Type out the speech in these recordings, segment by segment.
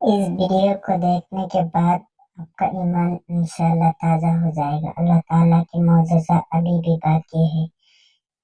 इस वीडियो को देखने के बाद आपका ईमान इंशाल्लाह ताज़ा हो जाएगा। अल्लाह ताला की मौजज़ा अभी भी बाकी है।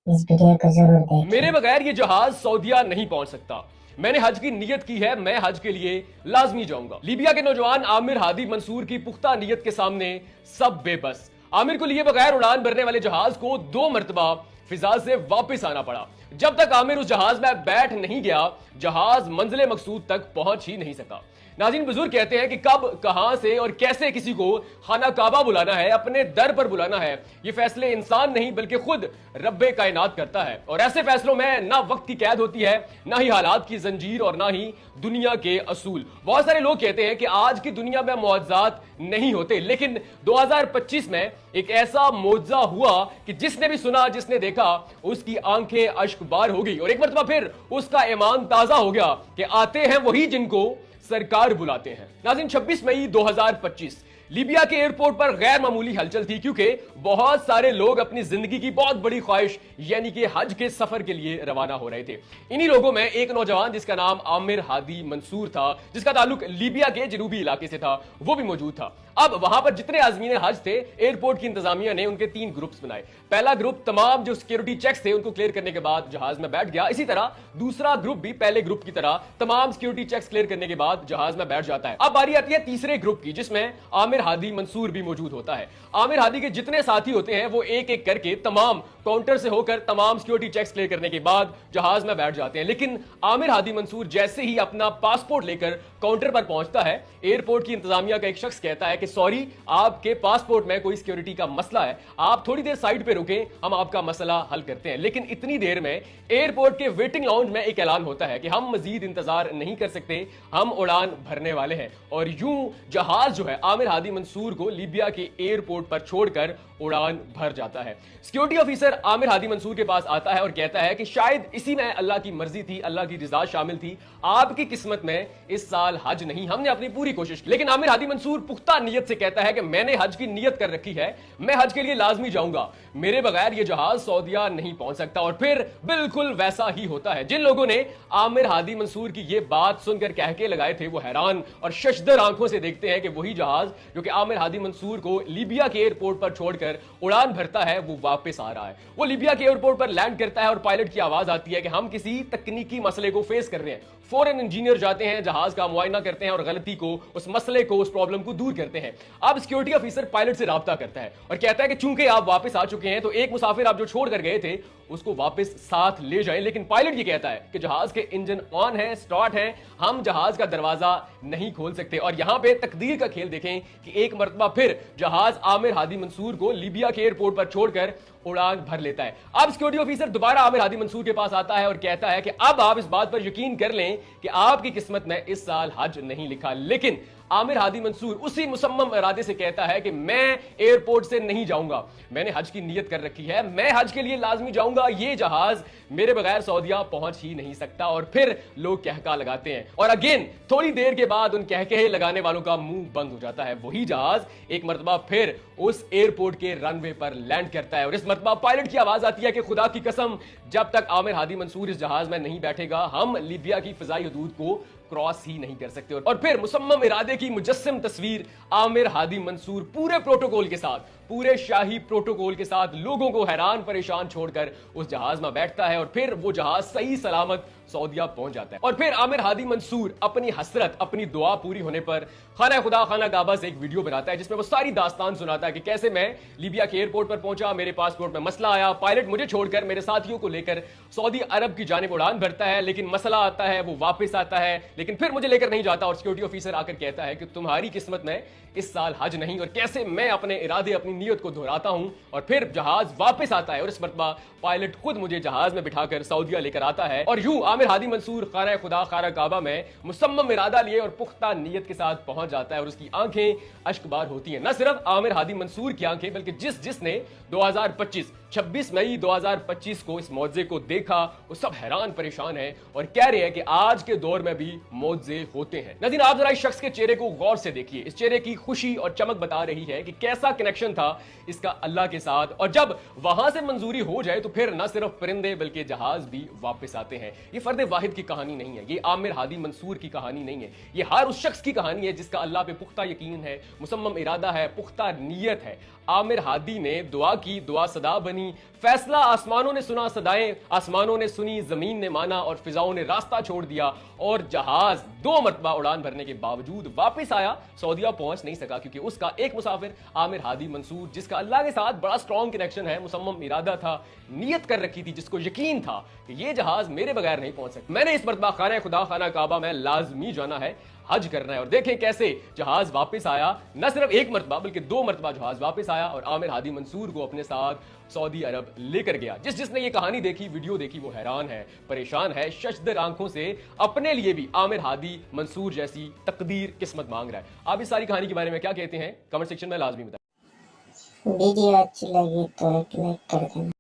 इस वीडियो को जरूर मेरे देखें। बगैर ये जहाज सऊदीया नहीं पहुंच सकता। मैंने हज की नीयत की है, मैं हज के लिए लाजमी जाऊंगा। लीबिया के नौजवान आमिर हादी मंसूर की पुख्ता नीयत के सामने सब बेबस। आमिर को लिए बगैर उड़ान भरने वाले जहाज को 2 मरतबा फिजा से वापस आना पड़ा। जब तक आमिर उस जहाज में बैठ नहीं गया, जहाज मंजिल मकसूद तक पहुंच ही नहीं सका। नाज़रीन, बुजुर्ग कहते हैं कि कब, कहां से और कैसे किसी को खाना काबा बुलाना है, अपने दर पर बुलाना है, ये फैसले इंसान नहीं बल्कि खुद रब्बे कायनात करता है। और ऐसे फैसलों में ना वक्त की कैद होती है, ना ही हालात की जंजीर और ना ही दुनिया के असूल। बहुत सारे लोग कहते हैं कि आज की दुनिया में मुआवजात नहीं होते, लेकिन 2025 में एक ऐसा मुआवजा हुआ कि जिसने भी सुना, जिसने देखा, उसकी आंखें अश्कबार हो गई और एक मरतबा फिर उसका ईमान ताजा हो गया कि आते हैं वही जिनको सरकार बुलाते हैं। नाज़रीन, 26 मई 2025 लीबिया के एयरपोर्ट पर गैर मामूली हलचल थी, क्योंकि बहुत सारे लोग अपनी जिंदगी की बहुत बड़ी ख्वाहिश यानी कि हज के सफर के लिए रवाना हो रहे थे। इन्हीं लोगों में एक नौजवान जिसका नाम आमिर हादी मंसूर था, जिसका ताल्लुक लीबिया के जनूबी इलाके से था, वो भी मौजूद था। अब वहां पर जितने आजमीन हज थे, एयरपोर्ट की इंतजामिया ने उनके 3 ग्रुप्स बनाए। पहला ग्रुप तमाम जो सिक्योरिटी चेक्स थे उनको क्लियर करने के बाद जहाज में बैठ गया। इसी तरह दूसरा ग्रुप भी पहले ग्रुप की तरह तमाम सिक्योरिटी चेक्स क्लियर करने के बाद जहाज में बैठ जाता है। अब बारी आती है तीसरे ग्रुप की, जिसमें आमिर हादी मंसूर भी मौजूद होता है। आमिर हादी के जितने साथी होते हैं वो एक एक करके तमाम काउंटर से होकर तमाम सिक्योरिटी चेक्स क्लियर करने के बाद जहाज में बैठ जाते हैं। लेकिन आमिर हादी मंसूर जैसे ही अपना पासपोर्ट लेकर काउंटर पर पहुंचता है, एयरपोर्ट की इंतजामिया का एक शख्स कहता है कि सॉरी, आपके पासपोर्ट में कोई सिक्योरिटी का मसला है, आप थोड़ी देर साइड पे रुकें, हम आपका मसला हल करते हैं। लेकिन इतनी देर में एयरपोर्ट के वेटिंग लाउंज में एक ऐलान होता है कि हम मजीद इंतजार नहीं कर सकते, हम उड़ान भरने वाले हैं। और यूं जहाज जो है आमिर हादी मंसूर को लीबिया के एयरपोर्ट पर छोड़कर उड़ान भर जाता है। सिक्योरिटी ऑफिसर आमिर हादी मंसूर के पास आता है और कहता है कि शायद इसी में अल्लाह की मर्जी थी, अल्लाह की रिजा शामिल थी, आपकी किस्मत में इस साल हज नहीं, हमने अपनी पूरी कोशिश की। लेकिन आमिर हादी मंसूर पुख्ता नीयत से कहता है कि मैंने हज की नीयत कर रखी है, मैं हज के लिए लाजमी जाऊंगा, मेरे बगैर ये जहाज सऊदीया नहीं पहुंच सकता। और फिर बिल्कुल वैसा ही होता है। जिन लोगों ने आमिर हादी मंसूर की ये बात सुनकर कहके लगाए थे, वो हैरान और शशदर आंखों से देखते हैं कि वही जहाज जो कि आमिर हादी मंसूर को लीबिया के एयरपोर्ट पर छोड़कर उड़ान भरता है, वो वापस आ रहा है। वो लीबिया के एयरपोर्ट पर लैंड करता है और पायलट की आवाज आती है कि हम किसी तकनीकी मसले को फेस कर रहे हैं। फौरन इंजीनियर जाते हैं, जहाज का मुआयना करते हैं और गलती को, उस मसले को, उस प्रॉब्लम को दूर करते हैं। अब सिक्योरिटी ऑफिसर पायलट से राब्ता करता है और कहता है कि चूंकि आप वापस आ चुके हैं तो एक मुसाफिर आप जो छोड़ कर गए थे उसको वापस साथ ले जाएं। लेकिन पायलट ये कहता है कि जहाज के इंजन ऑन है, स्टार्ट है, हम जहाज का दरवाजा नहीं खोल सकते। और यहां पे तकदीर का खेल देखें कि एक मरतबा फिर जहाज आमिर हादी मंसूर को लीबिया के एयरपोर्ट पर छोड़कर उड़ान भर लेता है। अब सिक्योरिटी ऑफिसर दोबारा आमिर हादी मंसूर के पास आता है और कहता है कि अब आप इस बात पर यकीन कर लें कि आपकी किस्मत में इस साल हज नहीं लिखा। लेकिन आमिर हादी मंसूर उसी मुसम्मम इरादे से कहता है कि मैं एयरपोर्ट से नहीं जाऊंगा, मैंने हज की नीयत कर रखी है, मैं हज के लिए लाजमी जाऊंगा, ये जहाज मेरे बगैर सऊदीया पहुंच ही नहीं सकता। और फिर लोग कहका लगाते हैं और अगेन थोड़ी देर के बाद उन कहके लगाने वालों का मुंह बंद हो जाता है। वही जहाज एक मरतबा फिर उस एयरपोर्ट के रनवे पर लैंड करता है और इस मरतबा पायलट की आवाज आती है कि खुदा की कसम, जब तक आमिर हादी मंसूर इस जहाज में नहीं बैठेगा, हम लीबिया की फिजाई हदूद को क्रॉस ही नहीं कर सकते। और फिर मुसम्मम इरादे की मुजस्सिम तस्वीर आमिर हादी मंसूर पूरे प्रोटोकॉल के साथ, पूरे शाही प्रोटोकॉल के साथ लोगों को हैरान परेशान छोड़कर उस जहाज में बैठता है और फिर वो जहाज सही सलामत सऊदीया पहुंच जाता है। और फिर आमिर हादी मंसूर अपनी हसरत, अपनी दुआ पूरी होने पर खाना खुदा खाना काबा से एक वीडियो बनाता है जिसमें वो सारी दास्तान सुनाता है कि कैसे मैं लीबिया के एयरपोर्ट पर पहुंचा, मेरे पासपोर्ट में मसला आया, पायलट मुझे छोड़कर मेरे साथियों को लेकर सऊदी अरब की जानिब उड़ान भरता है, लेकिन मसला आता है, वो वापस आता है, लेकिन फिर मुझे लेकर नहीं जाता और सिक्योरिटी ऑफिसर आकर कहता है कि तुम्हारी किस्मत में इस साल हज नहीं। और कैसे मैं अपने इरादे, अपनी नीयत को दोहराता हूं और फिर जहाज वापस आता है और इस मरतबा पायलट खुद मुझे जहाज में बिठाकर सऊदीया लेकर आता है। और यूं आमिर हादी मंसूर खाना खुदा खाना काबा में मुसम्मम इरादा लिए और पुख्ता नीयत के साथ पहुंच जाता है और उसकी आंखें अश्कबार होती हैं। न सिर्फ आमिर हादी मंसूर की आंखें, बल्कि जिसने 2025 26 मई 2025 को इस मौजे को देखा, वो सब हैरान परेशान है और कह रहे हैं कि आज के दौर में भी मौजे होते हैं। नाज़रीन, आप जरा इस शख्स के चेहरे को गौर से देखिए। इस चेहरे की खुशी और चमक बता रही है कि कैसा कनेक्शन था इसका अल्लाह के साथ, और जब वहां से मंजूरी हो जाए तो फिर न सिर्फ परिंदे बल्कि जहाज भी वापस आते हैं। ये फर्द वाहिद की कहानी नहीं है, ये आमिर हादी मंसूर की कहानी नहीं है, ये हर उस शख्स की कहानी है जिसका अल्लाह पे पुख्ता यकीन है, मुसम्मम इरादा है, पुख्ता नीयत है। आमिर हादी ने दुआ की, दुआ सदा बनी, फैसला आसमानों ने सुना, सदाएं आसमानों ने सुनी, जमीन ने माना और फिजाओं ने रास्ता छोड़ दिया, और जहाज 2 मरतबा उड़ान भरने के बावजूद वापस आया, सऊदीया पहुंच नहीं सका क्योंकि उसका एक मुसाफिर आमिर हादी मंसूर, जिसका अल्लाह के साथ बड़ा स्ट्रॉन्ग कनेक्शन है, मुसम्मम इरादा था, नीयत कर रखी थी, जिसको यकीन था कि ये जहाज मेरे बगैर नहीं पहुंच सकता। मैंने इस मरतबा खाना खुदा खाना काबा में लाजमी जाना है, हज करना है। और देखें कैसे जहाज वापस आया, न सिर्फ एक मरतबा बल्कि 2 मरतबा जहाज वापस आया और आमिर हादी मंसूर को अपने साथ सऊदी अरब लेकर गया। जिसने ये कहानी देखी, वीडियो देखी, वो हैरान है, परेशान है, शशदर आंखों से अपने लिए भी आमिर हादी मंसूर जैसी तकदीर किस्मत मांग रहा है। आप इस सारी कहानी के बारे में क्या कहते हैं, कमेंट सेक्शन में लाजमी बताएं। वीडियो अच्छी लगी तो एक लाइक कर देना।